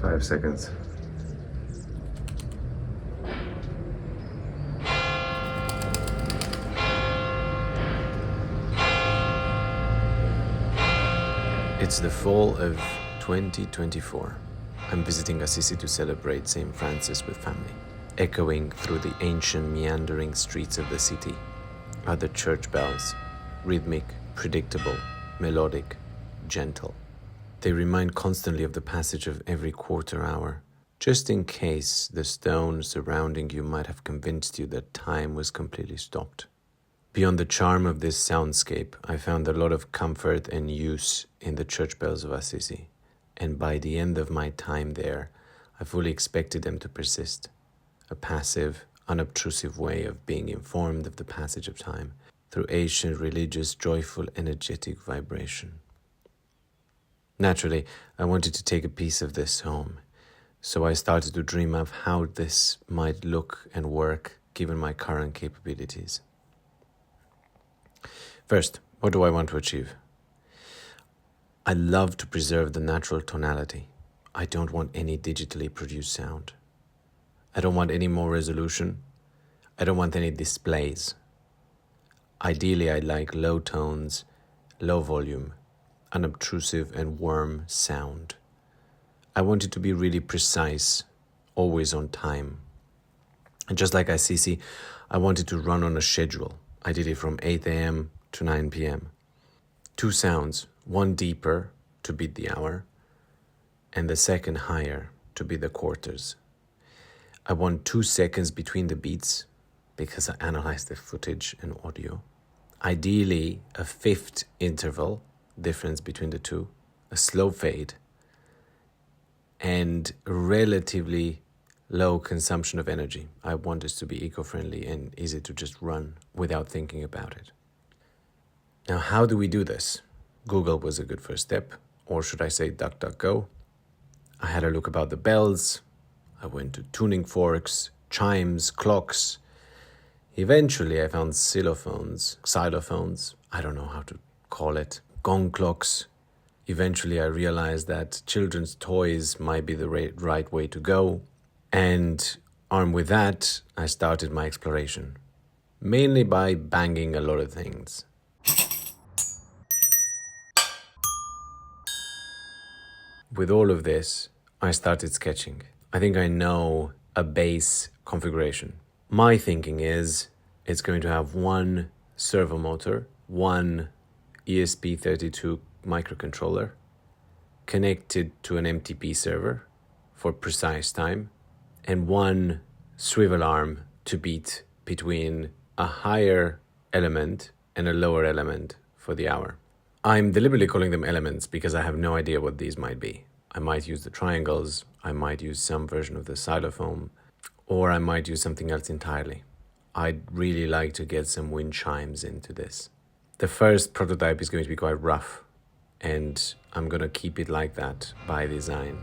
5 seconds. It's the fall of 2024. I'm visiting Assisi to celebrate St. Francis with family. Echoing through the ancient meandering streets of the city are the church bells, rhythmic, predictable, melodic, gentle. They remind constantly of the passage of every quarter hour, just in case the stone surrounding you might have convinced you that time was completely stopped. Beyond the charm of this soundscape, I found a lot of comfort and use in the church bells of Assisi, and by the end of my time there, I fully expected them to persist. A passive, unobtrusive way of being informed of the passage of time through ancient, religious, joyful, energetic vibration. Naturally, I wanted to take a piece of this home, so I started to dream of how this might look and work given my current capabilities. First, what do I want to achieve? I love to preserve the natural tonality. I don't want any digitally produced sound. I don't want any more resolution. I don't want any displays. Ideally, I like low tones, low volume, unobtrusive and warm sound. I want it to be really precise, always on time. And just like Assisi, I wanted to run on a schedule. I did it from 8 a.m. to 9 p.m. 2 sounds, one deeper to beat the hour, and the second higher to beat the quarters. I want 2 seconds between the beats because I analyzed the footage and audio. Ideally, a 5th interval difference between the two, a slow fade, and relatively low consumption of energy. I want this to be eco-friendly and easy to just run without thinking about it. Now, how do we do this? Google was a good first step, or should I say DuckDuckGo. I had a look about the bells. I went to tuning forks, chimes, clocks. Eventually, I found xylophones, I don't know how to call it, gong clocks. Eventually, I realized that children's toys might be the right way to go. And armed with that, I started my exploration, mainly by banging a lot of things. With all of this, I started sketching. I think I know a base configuration. My thinking is it's going to have one servo motor, one ESP32 microcontroller connected to an MTP server for precise time, and one swivel arm to beat between a higher element and a lower element for the hour. I'm deliberately calling them elements because I have no idea what these might be. I might use the triangles, I might use some version of the xylophone, or I might use something else entirely. I'd really like to get some wind chimes into this. The first prototype is going to be quite rough, and I'm going to keep it like that by design.